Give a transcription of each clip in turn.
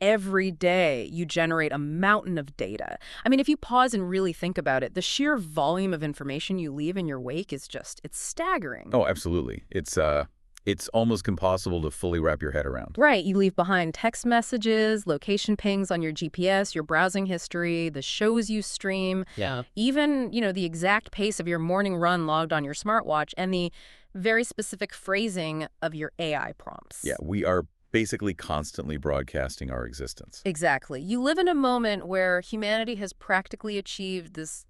every day you generate a mountain of data. I mean, if you pause and really think about it, the sheer volume of information you leave in your wake is it's staggering. Oh, absolutely. It's almost impossible to fully wrap your head around. Right. You leave behind text messages, location pings on your GPS, your browsing history, the shows you stream. Yeah. Even, the exact pace of your morning run logged on your smartwatch and the very specific phrasing of your AI prompts. Yeah, we are basically constantly broadcasting our existence. Exactly. You live in a moment where humanity has practically achieved this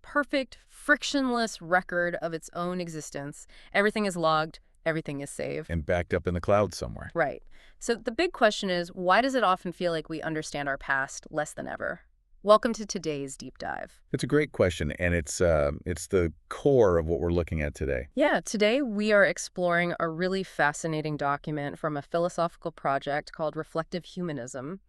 perfect, frictionless record of its own existence. Everything is logged. Everything is saved. And backed up in the cloud somewhere. Right. So the big question is, why does it often feel like we understand our past less than ever? Welcome to today's deep dive. It's a great question, and it's the core of what we're looking at today. Yeah, today we are exploring a really fascinating document from a philosophical project called Reflective Humanism.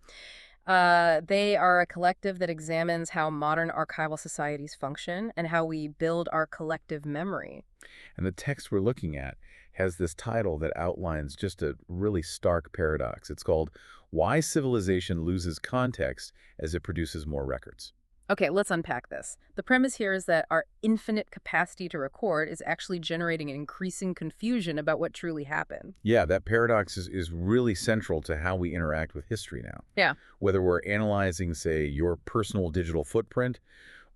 They are a collective that examines how modern archival societies function and how we build our collective memory. And the text we're looking at has this title that outlines just a really stark paradox. It's called Why Civilization Loses Context as It Produces More Records. Okay, let's unpack this. The premise here is that our infinite capacity to record is actually generating an increasing confusion about what truly happened. Yeah, that paradox is really central to how we interact with history now. Yeah. Whether we're analyzing, say, your personal digital footprint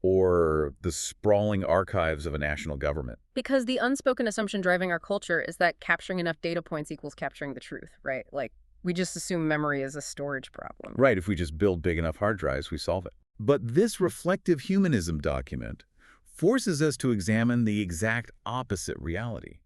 or the sprawling archives of a national government. Because the unspoken assumption driving our culture is that capturing enough data points equals capturing the truth, right? Like, we just assume memory is a storage problem. Right, if we just build big enough hard drives, we solve it. But this reflective humanism document forces us to examine the exact opposite reality.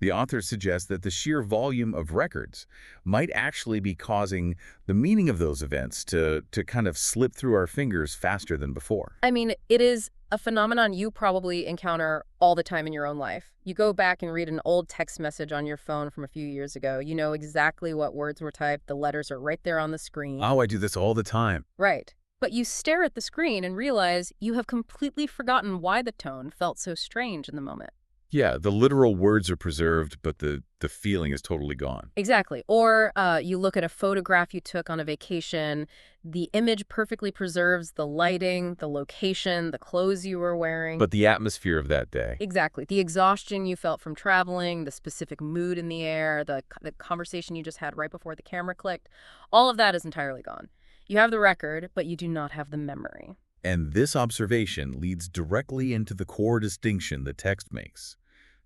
The author suggests that the sheer volume of records might actually be causing the meaning of those events to kind of slip through our fingers faster than before. I mean, it is a phenomenon you probably encounter all the time in your own life. You go back and read an old text message on your phone from a few years ago. You know exactly what words were typed. The letters are right there on the screen. Oh, I do this all the time. Right. But you stare at the screen and realize you have completely forgotten why the tone felt so strange in the moment. Yeah, the literal words are preserved, but the feeling is totally gone. Exactly. Or you look at a photograph you took on a vacation. The image perfectly preserves the lighting, the location, the clothes you were wearing. But the atmosphere of that day. Exactly. The exhaustion you felt from traveling, the specific mood in the air, the conversation you just had right before the camera clicked, all of that is entirely gone. You have the record, but you do not have the memory. And this observation leads directly into the core distinction the text makes.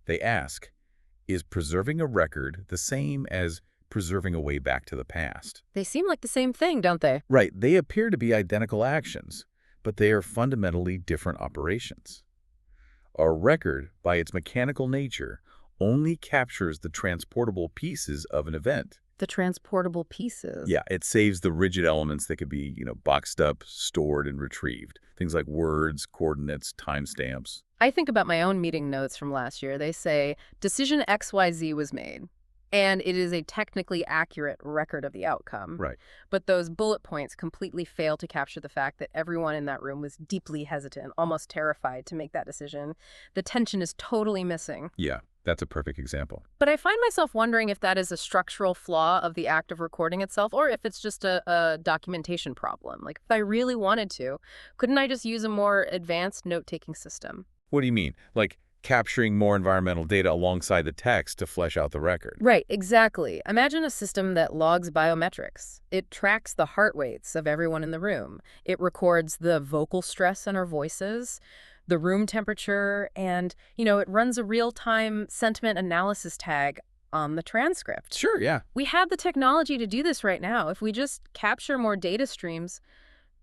They ask, is preserving a record the same as preserving a way back to the past? They seem like the same thing, don't they? Right, they appear to be identical actions, but they are fundamentally different operations. A record, by its mechanical nature, only captures the transportable pieces of an event. The transportable pieces. Yeah, it saves the rigid elements that could be, boxed up, stored, and retrieved. Things like words, coordinates, timestamps. I think about my own meeting notes from last year. They say, decision XYZ was made, and it is a technically accurate record of the outcome. Right. But those bullet points completely fail to capture the fact that everyone in that room was deeply hesitant, almost terrified to make that decision. The tension is totally missing. Yeah, that's a perfect example. But I find myself wondering if that is a structural flaw of the act of recording itself, or if it's just a documentation problem. Like, if I really wanted to, couldn't I just use a more advanced note-taking system? What do you mean? Like capturing more environmental data alongside the text to flesh out the record? Right, exactly. Imagine a system that logs biometrics. It tracks the heart rates of everyone in the room. It records the vocal stress in our voices, the room temperature, and, it runs a real-time sentiment analysis tag on the transcript. Sure, yeah. We have the technology to do this right now. If we just capture more data streams,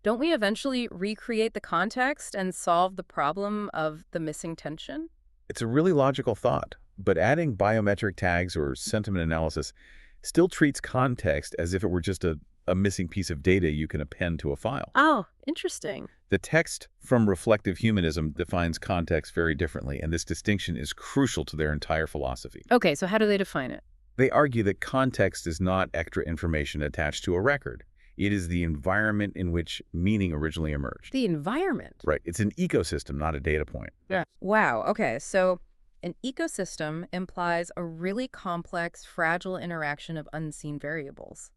don't we eventually recreate the context and solve the problem of the missing tension? It's a really logical thought, but adding biometric tags or sentiment analysis still treats context as if it were just a missing piece of data you can append to a file. Oh, interesting. The text from Reflective Humanism defines context very differently, and this distinction is crucial to their entire philosophy. Okay, so how do they define it? They argue that context is not extra information attached to a record. It is the environment in which meaning originally emerged. The environment? Right. It's an ecosystem, not a data point. Yeah. Wow. Okay. So an ecosystem implies a really complex, fragile interaction of unseen variables.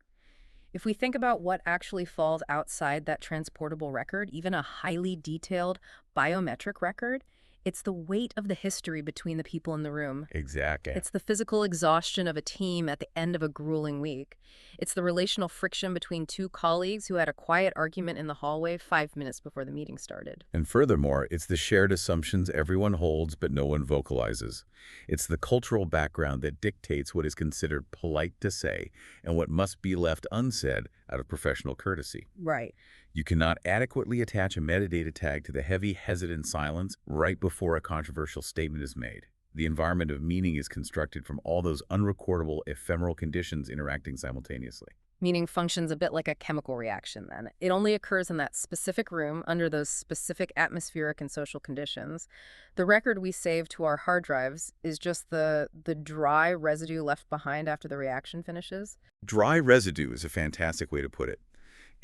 If we think about what actually falls outside that transportable record, even a highly detailed biometric record, it's the weight of the history between the people in the room. Exactly. It's the physical exhaustion of a team at the end of a grueling week. It's the relational friction between two colleagues who had a quiet argument in the hallway 5 minutes before the meeting started. And furthermore, it's the shared assumptions everyone holds but no one vocalizes. It's the cultural background that dictates what is considered polite to say and what must be left unsaid out of professional courtesy. Right. You cannot adequately attach a metadata tag to the heavy, hesitant silence right before a controversial statement is made. The environment of meaning is constructed from all those unrecordable, ephemeral conditions interacting simultaneously. Meaning functions a bit like a chemical reaction then. It only occurs in that specific room under those specific atmospheric and social conditions. The record we save to our hard drives is just the dry residue left behind after the reaction finishes. Dry residue is a fantastic way to put it.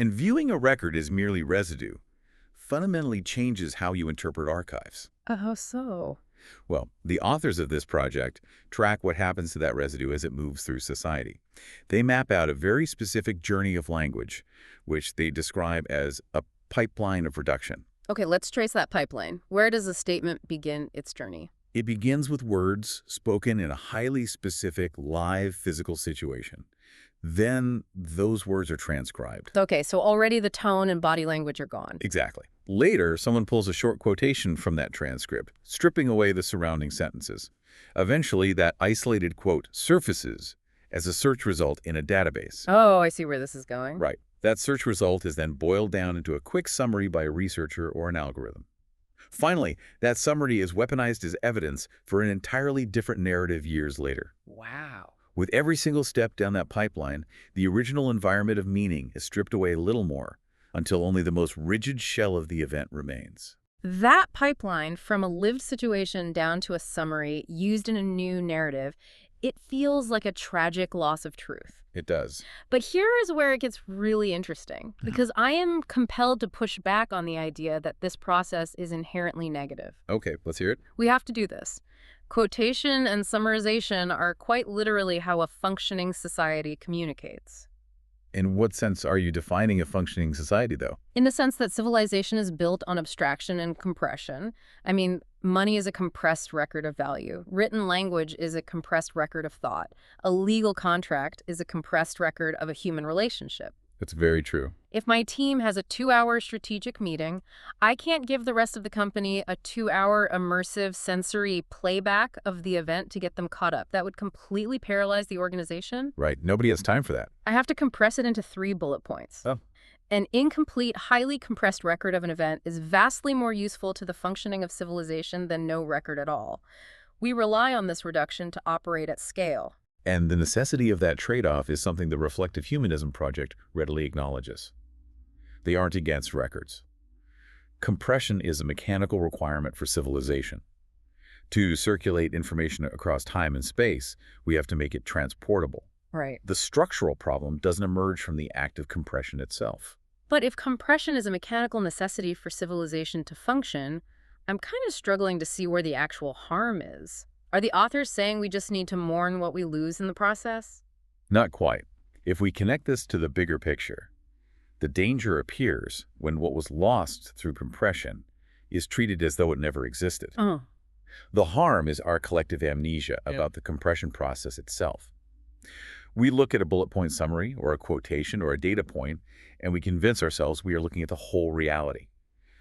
And viewing a record as merely residue fundamentally changes how you interpret archives. How so? Well, the authors of this project track what happens to that residue as it moves through society. They map out a very specific journey of language, which they describe as a pipeline of reduction. Okay, let's trace that pipeline. Where does a statement begin its journey? It begins with words spoken in a highly specific, live physical situation. Then those words are transcribed. Okay, so already the tone and body language are gone. Exactly. Later, someone pulls a short quotation from that transcript, stripping away the surrounding sentences. Eventually, that isolated quote surfaces as a search result in a database. Oh, I see where this is going. Right. That search result is then boiled down into a quick summary by a researcher or an algorithm. Finally, that summary is weaponized as evidence for an entirely different narrative years later. Wow. With every single step down that pipeline, the original environment of meaning is stripped away a little more, until only the most rigid shell of the event remains. That pipeline, from a lived situation down to a summary used in a new narrative, it feels like a tragic loss of truth. It does. But here is where it gets really interesting, because I am compelled to push back on the idea that this process is inherently negative. Okay, let's hear it. We have to do this. Quotation and summarization are quite literally how a functioning society communicates. In what sense are you defining a functioning society, though? In the sense that civilization is built on abstraction and compression. I mean, money is a compressed record of value. Written language is a compressed record of thought. A legal contract is a compressed record of a human relationship. That's very true. If my team has a 2-hour strategic meeting, I can't give the rest of the company a 2-hour immersive sensory playback of the event to get them caught up. That would completely paralyze the organization. Right. Nobody has time for that. I have to compress it into 3 bullet points. Oh. An incomplete, highly compressed record of an event is vastly more useful to the functioning of civilization than no record at all. We rely on this reduction to operate at scale. And the necessity of that trade-off is something the Reflective Humanism Project readily acknowledges. They aren't against records. Compression is a mechanical requirement for civilization. To circulate information across time and space, we have to make it transportable. Right. The structural problem doesn't emerge from the act of compression itself. But if compression is a mechanical necessity for civilization to function, I'm kind of struggling to see where the actual harm is. Are the authors saying we just need to mourn what we lose in the process? Not quite. If we connect this to the bigger picture, the danger appears when what was lost through compression is treated as though it never existed. Oh. The harm is our collective amnesia about the compression process itself. We look at a bullet point summary or a quotation or a data point, and we convince ourselves we are looking at the whole reality.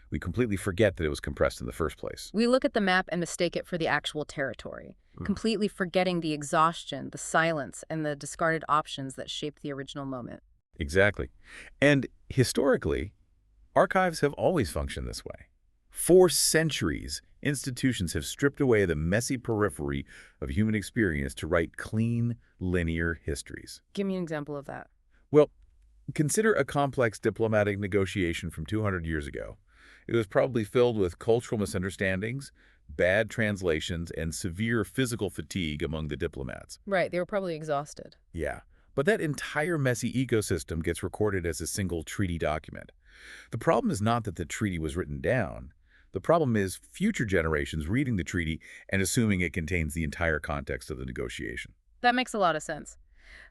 We completely forget that it was compressed in the first place. We look at the map and mistake it for the actual territory, completely forgetting the exhaustion, the silence, and the discarded options that shaped the original moment. Exactly. And historically, archives have always functioned this way. For centuries, institutions have stripped away the messy periphery of human experience to write clean, linear histories. Give me an example of that. Well, consider a complex diplomatic negotiation from 200 years ago. It was probably filled with cultural misunderstandings, bad translations, and severe physical fatigue among the diplomats. Right, they were probably exhausted. Yeah, but that entire messy ecosystem gets recorded as a single treaty document. The problem is not that the treaty was written down. The problem is future generations reading the treaty and assuming it contains the entire context of the negotiation. That makes a lot of sense.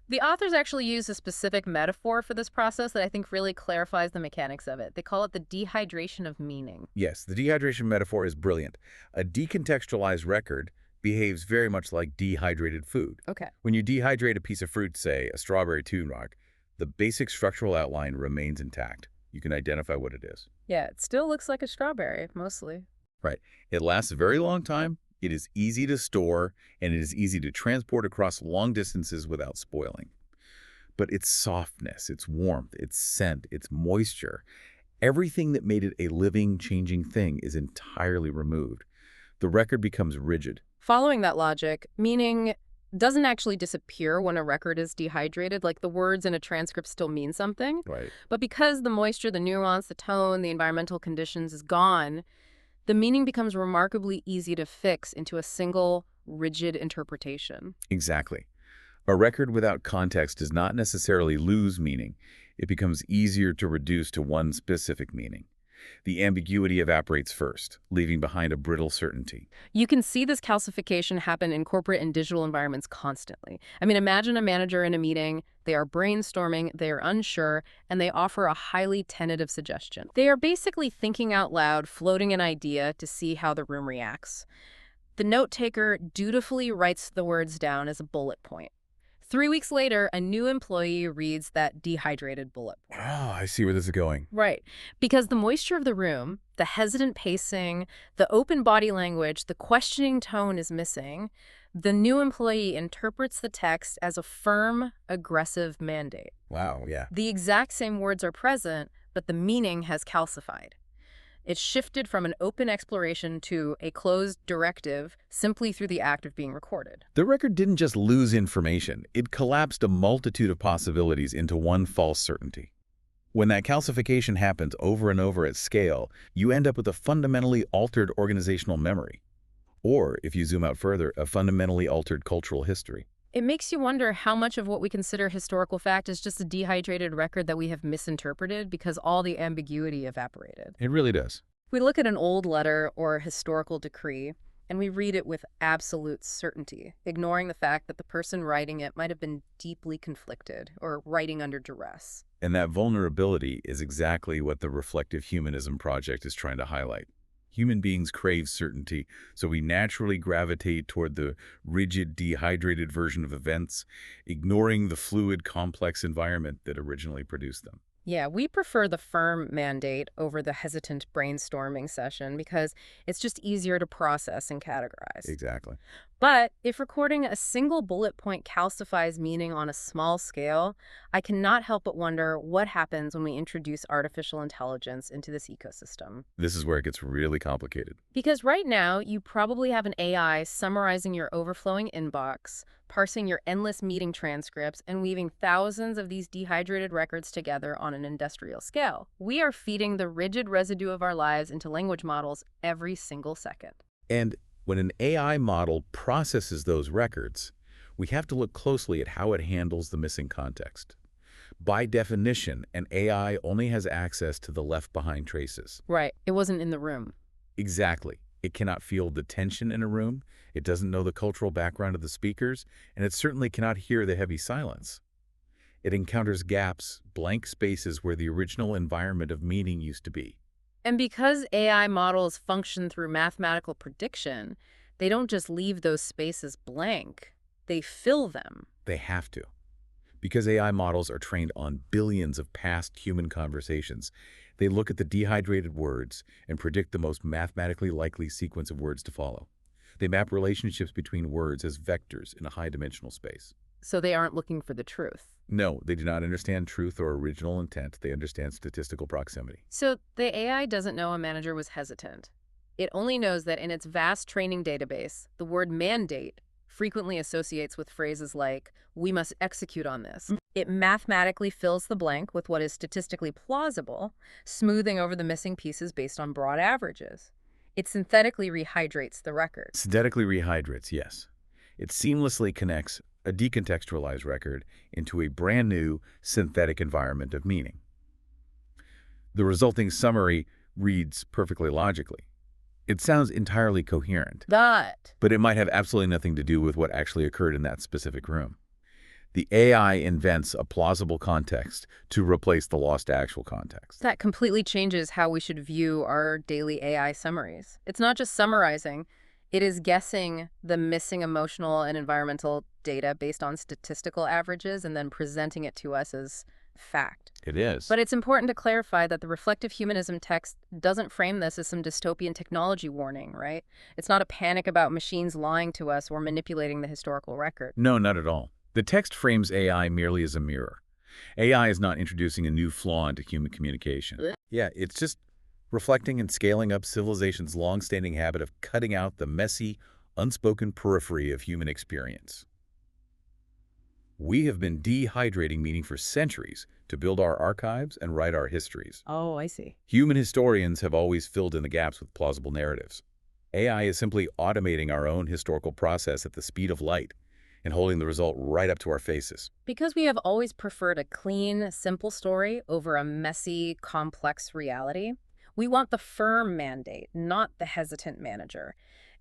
The authors actually use a specific metaphor for this process that I think really clarifies the mechanics of it. They call it the dehydration of meaning. Yes, the dehydration metaphor is brilliant. A decontextualized record behaves very much like dehydrated food. Okay. When you dehydrate a piece of fruit, say a strawberry tune rock, the basic structural outline remains intact. You can identify what it is. Yeah, it still looks like a strawberry, mostly. Right. It lasts a very long time, it is easy to store, and it is easy to transport across long distances without spoiling. But its softness, its warmth, its scent, its moisture, everything that made it a living, changing thing is entirely removed. The record becomes rigid. Following that logic, meaning doesn't actually disappear when a record is dehydrated, like the words in a transcript still mean something. Right. But because the moisture, the nuance, the tone, the environmental conditions is gone, the meaning becomes remarkably easy to fix into a single, rigid interpretation. Exactly. A record without context does not necessarily lose meaning. It becomes easier to reduce to one specific meaning. The ambiguity evaporates first, leaving behind a brittle certainty. You can see this calcification happen in corporate and digital environments constantly. I mean, imagine a manager in a meeting, they are brainstorming, they are unsure, and they offer a highly tentative suggestion. They are basically thinking out loud, floating an idea to see how the room reacts. The note taker dutifully writes the words down as a bullet point. 3 weeks later, a new employee reads that dehydrated bullet point. Oh, I see where this is going. Right. Because the moisture of the room, the hesitant pacing, the open body language, the questioning tone is missing. The new employee interprets the text as a firm, aggressive mandate. Wow, yeah. The exact same words are present, but the meaning has calcified. It's shifted from an open exploration to a closed directive simply through the act of being recorded. The record didn't just lose information, it collapsed a multitude of possibilities into one false certainty. When that calcification happens over and over at scale, you end up with a fundamentally altered organizational memory. Or, if you zoom out further, a fundamentally altered cultural history. It makes you wonder how much of what we consider historical fact is just a dehydrated record that we have misinterpreted because all the ambiguity evaporated. It really does. We look at an old letter or a historical decree, and we read it with absolute certainty, ignoring the fact that the person writing it might have been deeply conflicted or writing under duress. And that vulnerability is exactly what the Reflective Humanism project is trying to highlight. Human beings crave certainty, so we naturally gravitate toward the rigid, dehydrated version of events, ignoring the fluid, complex environment that originally produced them. Yeah, we prefer the firm mandate over the hesitant brainstorming session because it's just easier to process and categorize. Exactly. But if recording a single bullet point calcifies meaning on a small scale, I cannot help but wonder what happens when we introduce artificial intelligence into this ecosystem. This is where it gets really complicated. Because right now, you probably have an AI summarizing your overflowing inbox, parsing your endless meeting transcripts, and weaving thousands of these dehydrated records together on an industrial scale. We are feeding the rigid residue of our lives into language models every single second. And when an AI model processes those records, we have to look closely at how it handles the missing context. By definition, an AI only has access to the left-behind traces. Right. It wasn't in the room. Exactly. It cannot feel the tension in a room, it doesn't know the cultural background of the speakers, and it certainly cannot hear the heavy silence. It encounters gaps, blank spaces where the original environment of meaning used to be. And because AI models function through mathematical prediction, they don't just leave those spaces blank, they fill them. They have to. Because AI models are trained on billions of past human conversations, they look at the dehydrated words and predict the most mathematically likely sequence of words to follow. They map relationships between words as vectors in a high-dimensional space. So they aren't looking for the truth. No, they do not understand truth or original intent. They understand statistical proximity. So the AI doesn't know a manager was hesitant. It only knows that in its vast training database, the word mandate frequently associates with phrases like, we must execute on this. It mathematically fills the blank with what is statistically plausible, smoothing over the missing pieces based on broad averages. It synthetically rehydrates the record. Synthetically rehydrates, yes. It seamlessly connects a decontextualized record into a brand new synthetic environment of meaning. The resulting summary reads perfectly logically. It sounds entirely coherent, That. but it might have absolutely nothing to do with what actually occurred in that specific room. The AI invents a plausible context to replace the lost actual context. That completely changes how we should view our daily AI summaries. It's not just summarizing, it is guessing the missing emotional and environmental data based on statistical averages and then presenting it to us as fact. It is. But it's important to clarify that the reflective humanism text doesn't frame this as some dystopian technology warning, right? It's not a panic about machines lying to us or manipulating the historical record. No, not at all. The text frames AI merely as a mirror. AI is not introducing a new flaw into human communication. Yeah, it's just reflecting and scaling up civilization's long-standing habit of cutting out the messy, unspoken periphery of human experience. We have been dehydrating meaning for centuries to build our archives and write our histories. Oh, I see. Human historians have always filled in the gaps with plausible narratives. AI is simply automating our own historical process at the speed of light and holding the result right up to our faces. Because we have always preferred a clean, simple story over a messy, complex reality, we want the firm mandate, not the hesitant manager.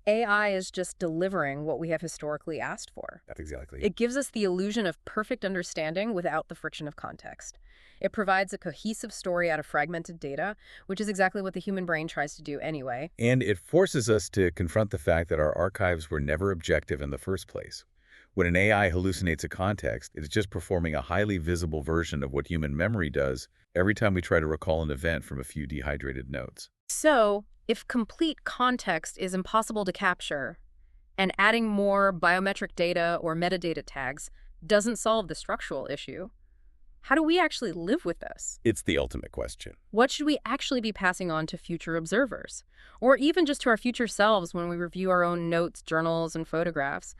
AI is just delivering what we have historically asked for. That's exactly it. It gives us the illusion of perfect understanding without the friction of context. It provides a cohesive story out of fragmented data, which is exactly what the human brain tries to do anyway. And it forces us to confront the fact that our archives were never objective in the first place. When an AI hallucinates a context, it's just performing a highly visible version of what human memory does every time we try to recall an event from a few dehydrated notes. So, if complete context is impossible to capture, and adding more biometric data or metadata tags doesn't solve the structural issue, how do we actually live with this? It's the ultimate question. What should we actually be passing on to future observers? Or even just to our future selves when we review our own notes, journals, and photographs?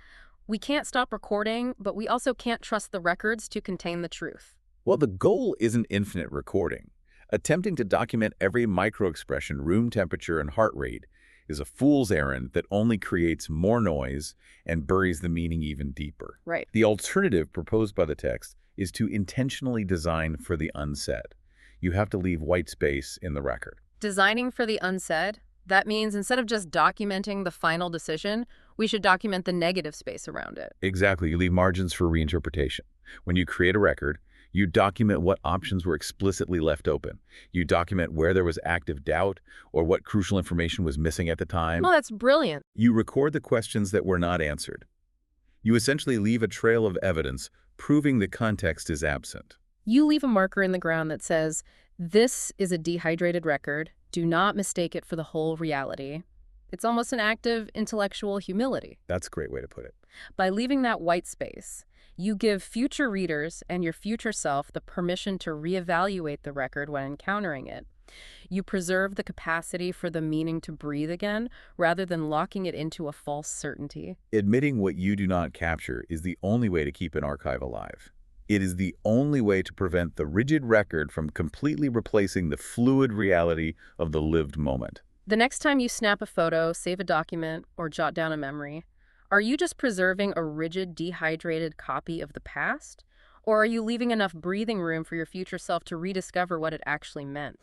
We can't stop recording, but we also can't trust the records to contain the truth. Well, the goal isn't infinite recording. Attempting to document every microexpression, room temperature, and heart rate is a fool's errand that only creates more noise and buries the meaning even deeper. Right. The alternative proposed by the text is to intentionally design for the unsaid. You have to leave white space in the record. Designing for the unsaid, that means instead of just documenting the final decision, we should document the negative space around it. Exactly. You leave margins for reinterpretation. When you create a record, you document what options were explicitly left open. You document where there was active doubt or what crucial information was missing at the time. Well, that's brilliant. You record the questions that were not answered. You essentially leave a trail of evidence proving the context is absent. You leave a marker in the ground that says, this is a dehydrated record. Do not mistake it for the whole reality. It's almost an act of intellectual humility. That's a great way to put it. By leaving that white space, you give future readers and your future self the permission to reevaluate the record when encountering it. You preserve the capacity for the meaning to breathe again, rather than locking it into a false certainty. Admitting what you do not capture is the only way to keep an archive alive. It is the only way to prevent the rigid record from completely replacing the fluid reality of the lived moment. The next time you snap a photo, save a document, or jot down a memory, are you just preserving a rigid, dehydrated copy of the past? Or are you leaving enough breathing room for your future self to rediscover what it actually meant?